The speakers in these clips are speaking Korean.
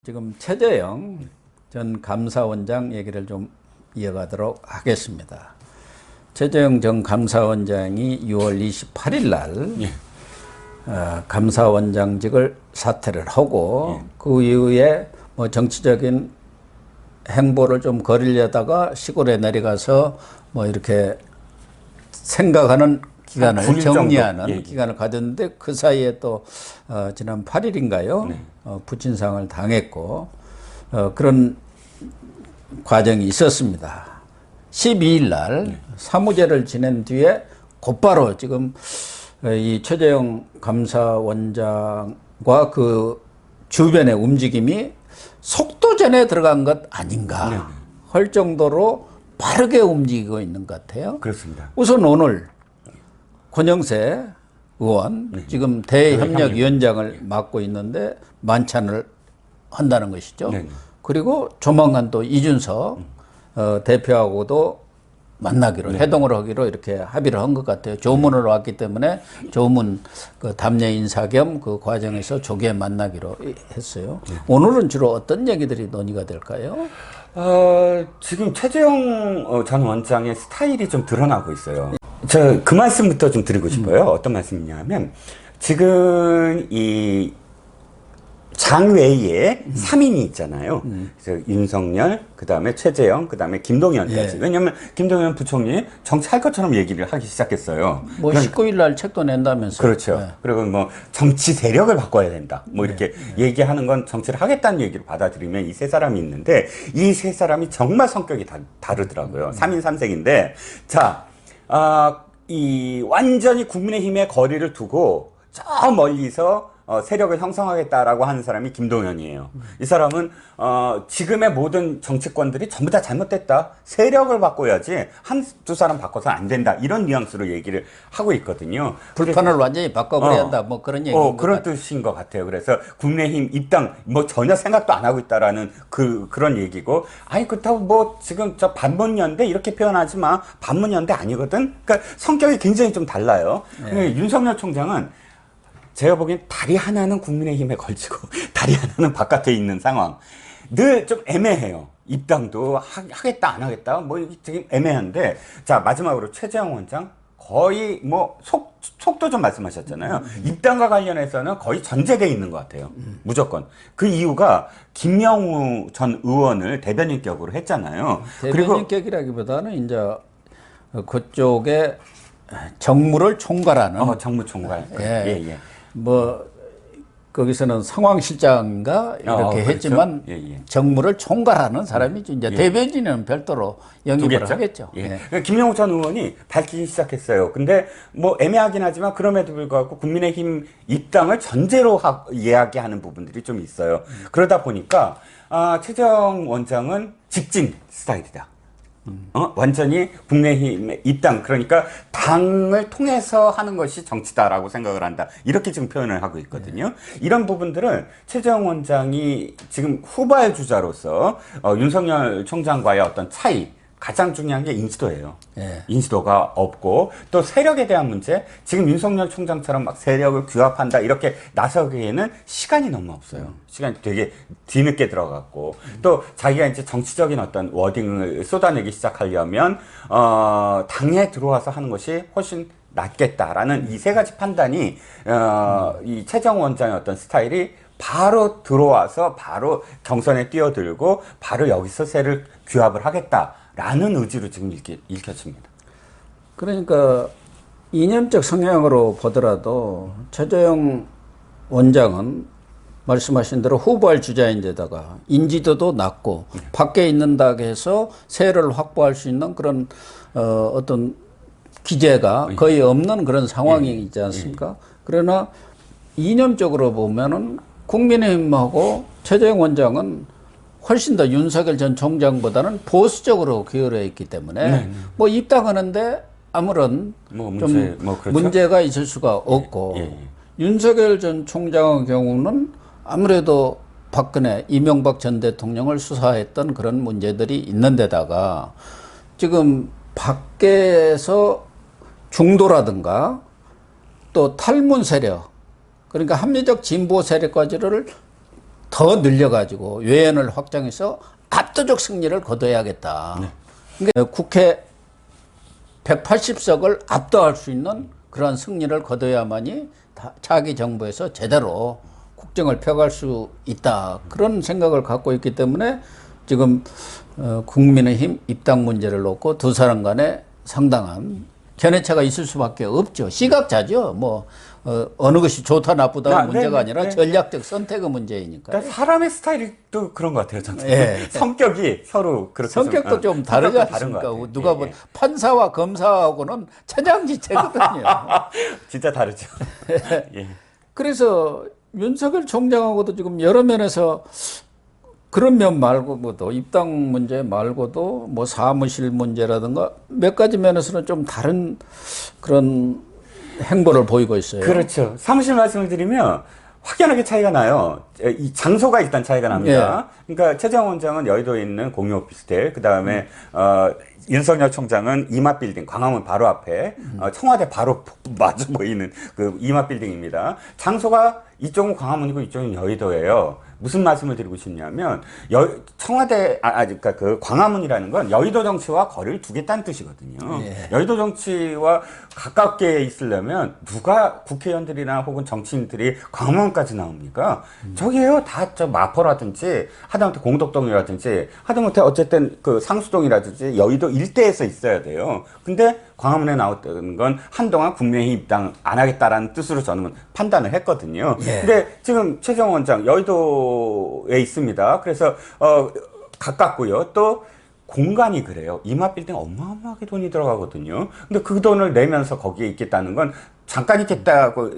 지금 최재형 전 감사원장 얘기를 좀 이어가도록 하겠습니다. 최재형 전 감사원장이 6월 28일 날 감사원장직을 사퇴를 하고 그 이후에 뭐 정치적인 행보를 좀 거리려다가 시골에 내려가서 뭐 이렇게 생각하는 기간을 정리하는 기간을 가졌는데 그 사이에 또 지난 8일인가요? 부친상을 당했고 그런 과정이 있었습니다. 12일 날 사무제를 지낸 뒤에 곧바로 지금 이 최재형 감사원장과 그 주변의 움직임이 속도전에 들어간 것 아닌가 할 정도로 빠르게 움직이고 있는 것 같아요. 그렇습니다. 우선 오늘 권영세 의원 지금 대협력위원장을 맡고 있는데 만찬을 한다는 것이죠. 그리고 조만간 또 이준석 대표하고도 만나기로 회동을 하기로 이렇게 합의를 한 것 같아요. 조문으로 왔기 때문에 조문 그 답례 인사 겸 그 과정에서 조기에 만나기로 했어요. 오늘은 주로 어떤 얘기들이 논의가 될까요? 지금 최재형 전 원장의 스타일이 좀 드러나고 있어요. 저 그 말씀부터 좀 드리고 싶어요. 어떤 말씀이냐면 지금 이 장외에 3인이 있잖아요. 그래서 윤석열, 그 다음에 최재형, 그 다음에 김동연까지. 왜냐면 김동연 부총리 정치할 것처럼 얘기를 하기 시작했어요. 뭐 19일 날 책도 낸다면서요. 그렇죠. 그리고 뭐 정치 세력을 바꿔야 된다. 뭐 이렇게 얘기하는 건 정치를 하겠다는 얘기로 받아들이면 이 세 사람이 있는데 이 세 사람이 정말 성격이 다르더라고요. 3인 3색인데 자, 이 완전히 국민의힘의 거리를 두고 저 멀리서 세력을 형성하겠다라고 하는 사람이 김동연이에요. 이 사람은 지금의 모든 정치권들이 전부 다 잘못됐다. 세력을 바꿔야지 한두 사람 바꿔서 안 된다. 이런 뉘앙스로 얘기를 하고 있거든요. 불판을 완전히 바꿔버려야 한다. 뭐 그런 얘기인 그런 뜻인 것 같아요. 그래서 국민의힘 입당 뭐 전혀 생각도 안 하고 있다라는 그런 얘기고, 아니 그렇다고 뭐 지금 저 반문연대 이렇게 표현하지 마. 반문연대 아니거든. 그러니까 성격이 굉장히 좀 달라요. 윤석열 총장은 제가 보기엔 다리 하나는 국민의힘에 걸치고 다리 하나는 바깥에 있는 상황. 늘 좀 애매해요. 입당도 하겠다 안 하겠다 뭐 되게 애매한데, 자 마지막으로 최재형 원장 거의 뭐 속도 좀 말씀하셨잖아요. 입당과 관련해서는 거의 전제돼 있는 것 같아요. 무조건. 그 이유가 김영우 전 의원을 대변인격으로 했잖아요. 대변인격이라기보다는 이제 그쪽에 정무를 총괄하는 정무 총괄. 뭐 거기서는 상황실장인가 이렇게 그렇죠? 했지만 정무를 총괄하는 사람이 이제 대변인은 별도로 영입을 하겠죠. 김영우 전 의원이 밝히기 시작했어요. 근데 뭐 애매하긴 하지만 그럼에도 불구하고 국민의힘 입당을 전제로 이야기하는 부분들이 좀 있어요. 그러다 보니까 최재형 원장은 직진 스타일이다. 완전히 국민의힘의 입당, 그러니까 당을 통해서 하는 것이 정치다라고 생각을 한다. 이렇게 지금 표현을 하고 있거든요. 이런 부분들은 최재형 원장이 지금 후발 주자로서 윤석열 총장과의 어떤 차이, 가장 중요한 게 인지도예요. 인지도가 없고 또 세력에 대한 문제, 지금 윤석열 총장처럼 막 세력을 규합한다 이렇게 나서기에는 시간이 너무 없어요. 시간이 되게 뒤늦게 들어갔고 또 자기가 이제 정치적인 어떤 워딩을 쏟아내기 시작하려면 당에 들어와서 하는 것이 훨씬 낫겠다라는 이 세 가지 판단이 이 최재형 원장의 어떤 스타일이 바로 들어와서 바로 경선에 뛰어들고 바로 여기서 세를 규합을 하겠다라는 의지로 지금 읽혀집니다. 그러니까 이념적 성향으로 보더라도 최재형 원장은 말씀하신 대로 후보할 주자인데다가 인지도도 낮고 밖에 있는다고 해서 세를 확보할 수 있는 그런 어떤 기재가 거의 없는 그런 상황이 있지 않습니까? 그러나 이념적으로 보면은 국민의힘하고 최재형 원장은 훨씬 더 윤석열 전 총장보다는 보수적으로 기울어 있기 때문에 뭐 입당하는데 아무런 문제가 있을 수가 없고 윤석열 전 총장의 경우는 아무래도 박근혜, 이명박 전 대통령을 수사했던 그런 문제들이 있는 데다가 지금 밖에서 중도라든가 또 탈문 세력, 그러니까 합리적 진보 세력까지를 더 늘려가지고 외연을 확장해서 압도적 승리를 거둬야겠다. 그러니까 국회 180석을 압도할 수 있는 그런 승리를 거둬야만이 차기 정부에서 제대로 국정을 펴갈 수 있다. 그런 생각을 갖고 있기 때문에 지금 국민의힘 입당 문제를 놓고 두 사람 간에 상당한 견해차가 있을 수밖에 없죠. 시각차죠. 뭐 어느 것이 좋다 나쁘다가 문제가 아니라 전략적 선택의 문제이니까. 그러니까 사람의 스타일이 또 그런 것 같아요. 저는 예. 성격이 서로 그렇게 성격도 좀 다르지 않습니까? 누가 뭐 판사와 검사하고는 천양지체거든요. 진짜 다르죠. 예. 그래서 윤석열 총장하고도 지금 여러 면에서 그런 면 말고도 입당 문제 말고도 뭐 사무실 문제라든가 몇 가지 면에서는 좀 다른 그런 행보를 보이고 있어요. 그렇죠. 사무실 말씀을 드리면 확연하게 차이가 나요. 이 장소가 일단 차이가 납니다. 그러니까 최재형 원장은 여의도에 있는 공유 오피스텔, 그 다음에 윤석열 총장은 이마빌딩, 광화문 바로 앞에 청와대 바로 마주 보이는 그 이마빌딩입니다. 장소가 이쪽은 광화문이고 이쪽은 여의도예요. 무슨 말씀을 드리고 싶냐면 청와대 그러니까 그 광화문이라는 건 여의도 정치와 거리를 두겠다는 뜻이거든요. 여의도 정치와 가깝게 있으려면 누가 국회의원들이나 혹은 정치인들이 광화문까지 나옵니까? 저기에요. 다 저 마포라든지 하다못해 공덕동이라든지 하다못해 어쨌든 그 상수동이라든지 여의도 일대에서 있어야 돼요. 근데 광화문에 나왔던 건 한동안 국민의힘 입당 안 하겠다라는 뜻으로 저는 판단을 했거든요. 근데 지금 최재형 원장 여의도에 있습니다. 그래서 가깝고요. 또 공간이 그래요. 이마빌딩 어마어마하게 돈이 들어가거든요. 근데 그 돈을 내면서 거기에 있겠다는 건 잠깐 있겠다고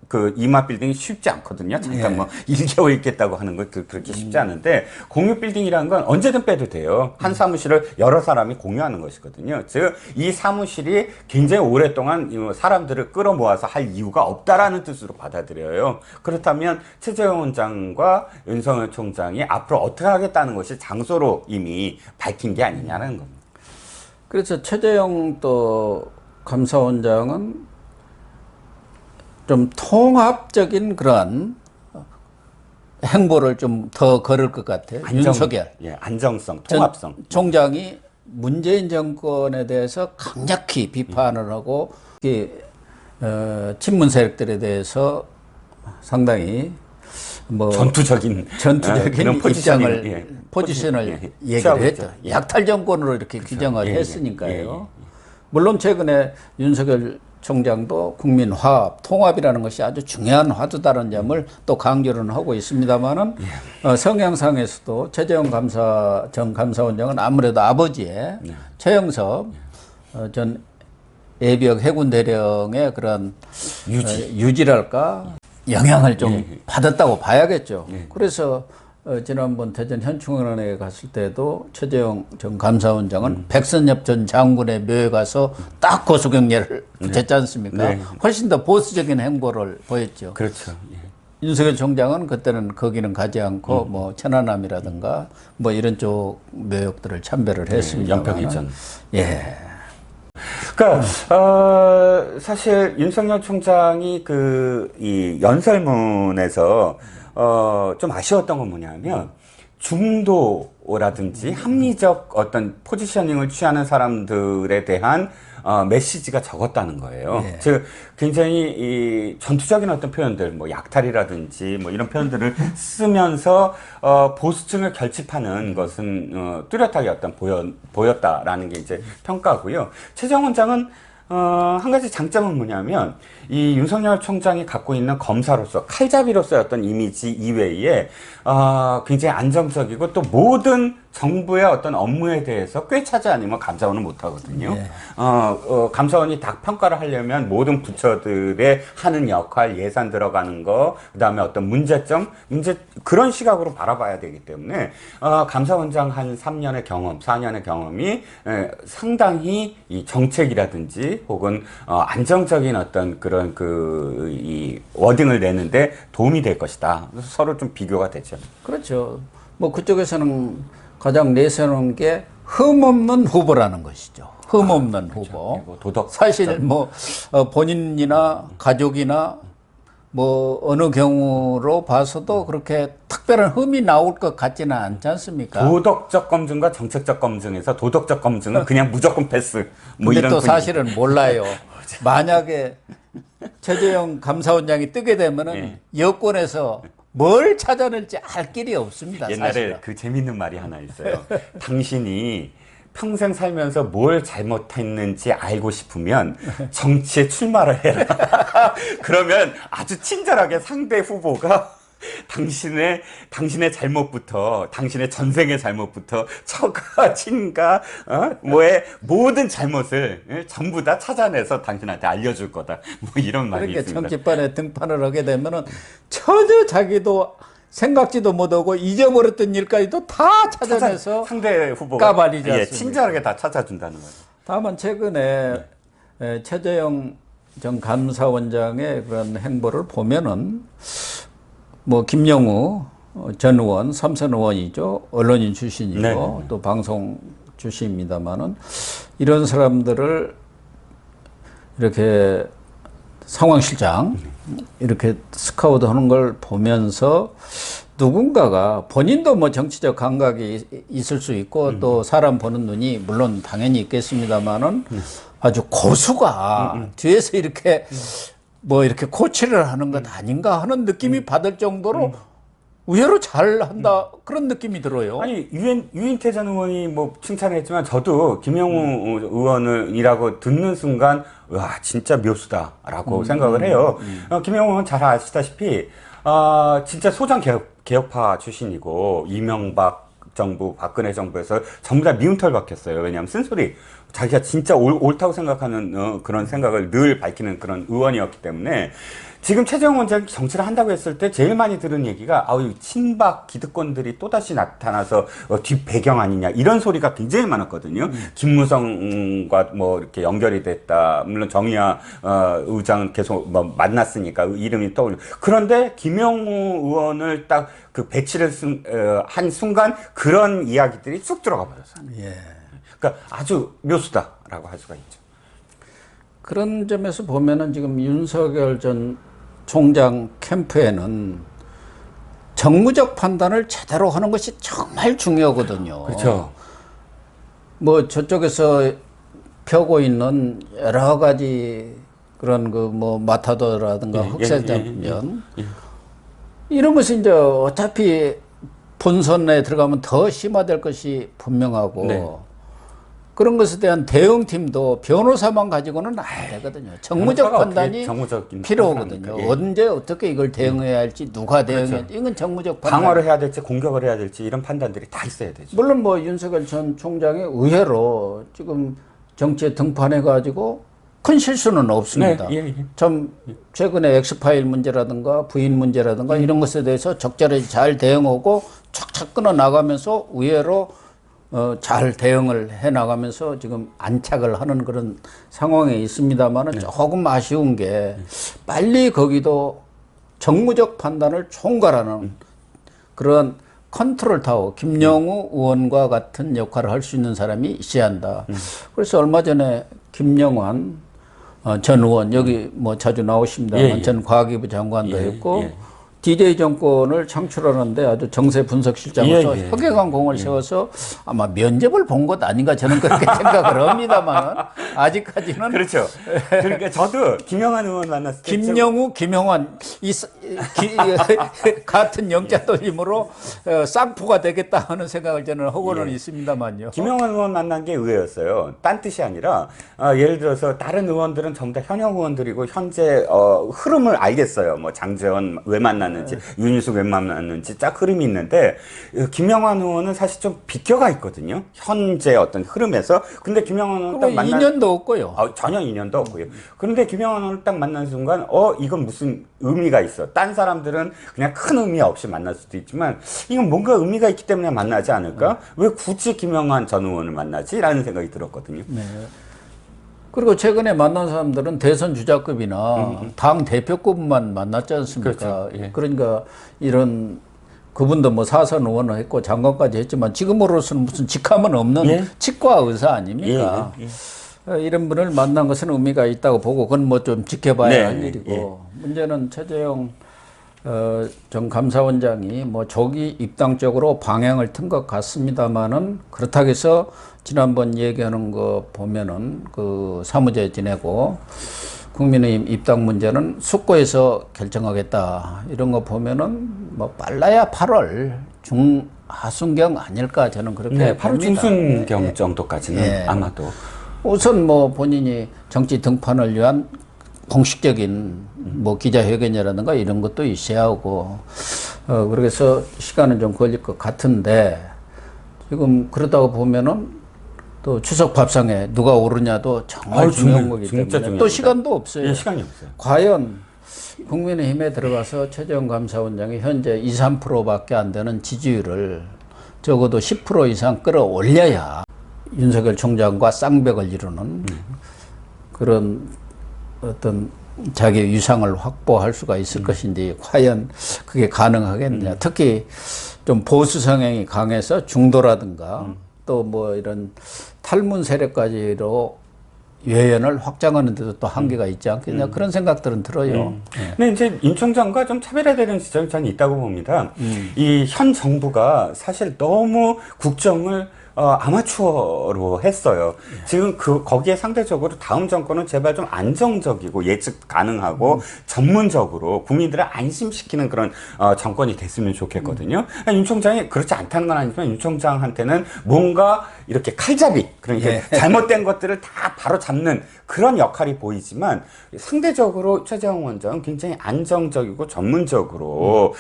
그 이마빌딩이 쉽지 않거든요. 잠깐 뭐 1개월 있겠다고 하는 건 그렇게 쉽지 않은데 공유 빌딩이라는 건 언제든 빼도 돼요. 한 사무실을 여러 사람이 공유하는 것이거든요. 즉 이 사무실이 굉장히 오랫동안 사람들을 끌어모아서 할 이유가 없다라는 뜻으로 받아들여요. 그렇다면 최재형 원장과 윤석열 총장이 앞으로 어떻게 하겠다는 것이 장소로 이미 밝힌 게 아니냐는 겁니다. 그래서 최재형 또 감사원장은 좀 통합적인 그런 행보를 좀 더 걸을 것 같아요. 윤석열. 안정성, 통합성. 총장이 문재인 정권에 대해서 강력히 비판을 하고 친문 세력들에 대해서 상당히 뭐 전투적인 포지션을 얘기를 했죠. 약탈 정권으로 이렇게 규정을 했으니까요. 물론 최근에 윤석열 총장도 국민 화합, 통합이라는 것이 아주 중요한 화두다는 점을 또 강조는 하고 있습니다만은 성향상에서도 최재형 전 감사원장은 아무래도 아버지의 최영섭 전 예비역 해군 대령의 그런 유지랄까 영향을 좀 받았다고 봐야겠죠. 그래서 지난번 대전 현충원에 갔을 때도 최재형 전 감사원장은 백선엽 전 장군의 묘에 가서 딱 고소경례를 붙였지 않습니까? 훨씬 더 보수적인 행보를 보였죠. 그렇죠. 윤석열 총장은 그때는 거기는 가지 않고 뭐 천안함이라든가 뭐 이런 쪽 묘역들을 참배를 했습니다. 연평이전. 그러니까 사실 윤석열 총장이 이 연설문에서 좀 아쉬웠던 건 뭐냐면 중도라든지 합리적 어떤 포지셔닝을 취하는 사람들에 대한 메시지가 적었다는 거예요. 즉 굉장히 이 전투적인 어떤 표현들, 뭐 약탈이라든지 뭐 이런 표현들을 쓰면서 보수층을 결집하는 것은 뚜렷하게 어떤 보였다라는 게 이제 평가고요. 최재형 원장은 한 가지 장점은 뭐냐면 이 윤석열 총장이 갖고 있는 검사로서 칼잡이로서의 어떤 이미지 이외에 굉장히 안정적이고 또 모든 정부의 어떤 업무에 대해서 꿰차지 않으면 감사원은 못하거든요. 감사원이 딱 평가를 하려면 모든 부처들의 하는 역할, 예산 들어가는 거, 그 다음에 어떤 문제점, 그런 시각으로 바라봐야 되기 때문에 감사원장 한 3년의 경험, 4년의 경험이 상당히 이 정책이라든지 혹은 안정적인 어떤 그런 이 워딩을 내는데 도움이 될 것이다. 그래서 서로 좀 비교가 되죠. 그렇죠. 뭐 그쪽에서는 가장 내세우는 게 흠없는 후보라는 것이죠. 흠없는 후보. 도덕. 사실 뭐 본인이나 가족이나 뭐 어느 경우로 봐서도 그렇게 특별한 흠이 나올 것 같지는 않지 않습니까? 도덕적 검증과 정책적 검증에서 도덕적 검증은 그냥 무조건 패스. 뭐 근데 이런 또 분위기. 사실은 몰라요. 만약에 최재형 감사원장이 뜨게 되면은 예. 여권에서 뭘 찾아낼지 알 길이 없습니다. 옛날에 사실은. 그 재밌는 말이 하나 있어요. 당신이 평생 살면서 뭘 잘못했는지 알고 싶으면 정치에 출마를 해라. 그러면 아주 친절하게 상대 후보가 당신의 잘못부터, 당신의 전생의 잘못부터, 처가, 친가, 뭐의 모든 잘못을 전부 다 찾아내서 당신한테 알려줄 거다. 뭐 이런 말이 그렇게 있습니다. 정치판에 등판을 하게 되면은 전혀 자기도 생각지도 못하고 잊어버렸던 일까지도 다 찾아내서 상대 후보가 까발리지 예, 않습니까? 친절하게 다 찾아준다는 거죠. 다만 최근에 최재형 전 감사원장의 그런 행보를 보면은 뭐 김영우 전 의원, 삼선 의원이죠. 언론인 출신이고 네. 또 방송 출신입니다만은 이런 사람들을 이렇게 상황실장 이렇게 스카우트 하는 걸 보면서 누군가가 본인도 뭐 정치적 감각이 있을 수 있고 또 사람 보는 눈이 물론 당연히 있겠습니다만은 아주 고수가 뒤에서 이렇게 뭐 이렇게 코치를 하는 것 아닌가 하는 느낌이 받을 정도로 의외로 잘한다 그런 느낌이 들어요. 아니 유인태 전 의원이 뭐 칭찬했지만 저도 김영우 의원이라고 듣는 순간 와 진짜 묘수다라고 생각을 해요. 김영우 의원 잘 아시다시피 진짜 소장 개혁파 출신이고 이명박 정부, 박근혜 정부에서 전부 다 미운 털 박혔어요. 왜냐하면 쓴소리 자기가 진짜 옳다고 생각하는 그런 생각을 늘 밝히는 그런 의원이었기 때문에 지금 최재형 원장이 정치를 한다고 했을 때 제일 많이 들은 얘기가 친박 기득권들이 또다시 나타나서 뒷 배경 아니냐 이런 소리가 굉장히 많았거든요. 김무성과 뭐 이렇게 연결이 됐다. 물론 정의화 의장은 계속 뭐 만났으니까 이름이 떠올려. 그런데 김영우 의원을 딱 그 배치를 한 순간 그런 이야기들이 쑥 들어가 버렸어요. 예. 그러니까 아주 묘수다라고 할 수가 있죠. 그런 점에서 보면은 지금 윤석열 전 총장 캠프에는 정무적 판단을 제대로 하는 것이 정말 중요하거든요. 그렇죠. 뭐 저쪽에서 펴고 있는 여러 가지 그런 그 뭐 마타도라든가 흑색장면 이런 것이 이제 어차피 본선에 들어가면 더 심화될 것이 분명하고 네. 그런 것에 대한 대응팀도 변호사만 가지고는 안 되거든요. 정무적 판단이 필요하거든요. 예. 언제 어떻게 이걸 대응해야 할지 누가 대응해야 할지 이건 정무적 판단. 방어를 해야 될지 공격을 해야 될지 이런 판단들이 다 있어야 되죠. 물론 뭐 윤석열 전 총장이 의외로 지금 정치에 등판해 가지고 큰 실수는 없습니다. 네, 예. 참 최근에 엑스파일 문제라든가 부인 문제라든가 이런 것에 대해서 적절히 잘 대응하고 착착 끊어 나가면서 의외로 잘 대응을 해 나가면서 지금 안착을 하는 그런 상황에 있습니다만은 조금 아쉬운 게 빨리 거기도 정무적 판단을 총괄하는 그런 컨트롤 타워 김영우 의원과 같은 역할을 할 수 있는 사람이 있어야 한다. 그래서 얼마 전에 김영환 전 의원 여기 뭐 자주 나오십니다만 전 과학기부 장관도 했고 DJ 정권을 창출하는데 아주 정세 분석실장으로서 혁혁한 공을 세워서 아마 면접을 본 것 아닌가 저는 그렇게 생각을 합니다만 아직까지는 그렇죠. 그러니까 저도 김영환 의원 만났을 때 김영우, 김영환 같은 영자 돌림으로 쌍포가 되겠다 하는 생각을 저는 하고는 있습니다만요. 김영환 의원 만난 게 의외였어요. 딴 뜻이 아니라 예를 들어서 다른 의원들은 전부 다 현역 의원들이고 현재 흐름을 알겠어요. 뭐 장제원 왜 만났는지 윤희숙 왜 만났는지 딱 흐름이 있는데 김영환 의원은 사실 좀 비껴가 있거든요. 현재 어떤 흐름에서. 근데 김영환 의원 딱 만난 2년도 없고요. 전혀 인연도 없고요. 그런데 김영환 의원을 딱 만난 순간 이건 무슨 의미가 있어. 딴 사람들은 그냥 큰 의미 없이 만날 수도 있지만 이건 뭔가 의미가 있기 때문에 만나지 않을까? 왜 굳이 김영환 전 의원을 만나지? 라는 생각이 들었거든요. 네. 그리고 최근에 만난 사람들은 대선 주자급이나 당 대표급만 만났지 않습니까? 그렇죠. 예. 그러니까 이런 그분도 뭐 사선 의원을 했고 장관까지 했지만 지금으로서는 무슨 직함은 없는 치과 의사 아닙니까? 이런 분을 만난 것은 의미가 있다고 보고 그건 뭐 좀 지켜봐야 할 일이고 문제는 최재형 전 감사원장이 뭐 조기 입당 쪽으로 방향을 튼 것 같습니다만은 그렇다고 해서 지난번 얘기하는 거 보면은 그 사무제 지내고 국민의힘 입당 문제는 숙고해서 결정하겠다 이런 거 보면은 뭐 빨라야 8월 중하순경 아닐까 저는 그렇게 네, 8월 봅니다. 중순경 정도까지는 아마도. 우선 뭐 본인이 정치 등판을 위한 공식적인 뭐 기자회견이라든가 이런 것도 있어야 하고 그래서 시간은 좀 걸릴 것 같은데 지금 그러다가 보면은 또 추석 밥상에 누가 오르냐도 정말 중요한 거기 때문에 진짜 또 중요합니다. 시간도 없어요. 예, 시간이 없어요. 과연 국민의힘에 들어가서 최재형 감사원장이 현재 2, 3%밖에 안 되는 지지율을 적어도 10% 이상 끌어올려야 윤석열 총장과 쌍벽을 이루는 그런 어떤 자기 위상을 확보할 수가 있을 것인데 과연 그게 가능하겠느냐. 특히 좀 보수 성향이 강해서 중도라든가 또 뭐 이런 탈문 세력까지로 외연을 확장하는 데도 또 한계가 있지 않겠냐 그런 생각들은 들어요. 근데 이제 윤 총장과 좀 차별화되는 지점이 저는 있다고 봅니다. 이 현 정부가 사실 너무 국정을 아마추어로 했어요. 지금 거기에 상대적으로 다음 정권은 제발 좀 안정적이고 예측 가능하고 전문적으로 국민들을 안심시키는 그런 정권이 됐으면 좋겠거든요. 윤 총장이 그렇지 않다는 건 아니지만 윤 총장한테는 뭔가 이렇게 칼잡이, 그러니까 잘못된 것들을 다 바로 잡는 그런 역할이 보이지만 상대적으로 최재형 원장은 굉장히 안정적이고 전문적으로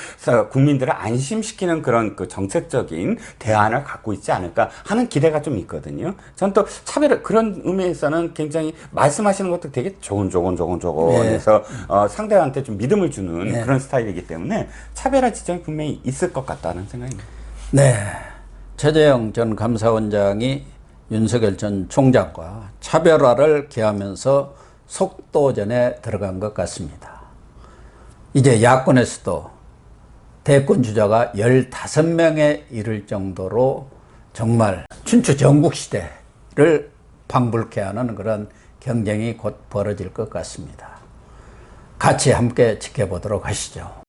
국민들을 안심시키는 그런 그 정책적인 대안을 갖고 있지 않을까 하는 기대가 좀 있거든요. 전 또 차별 그런 의미에서는 굉장히 말씀하시는 것도 되게 조곤조곤해서 상대한테 좀 믿음을 주는 그런 스타일이기 때문에 차별화 지점이 분명히 있을 것 같다는 생각입니다. 네. 최재형 전 감사원장이 윤석열 전 총장과 차별화를 기하면서 속도전에 들어간 것 같습니다. 이제 야권에서도 대권 주자가 15명에 이를 정도로 정말 춘추 전국 시대를 방불케 하는 그런 경쟁이 곧 벌어질 것 같습니다. 같이 함께 지켜보도록 하시죠.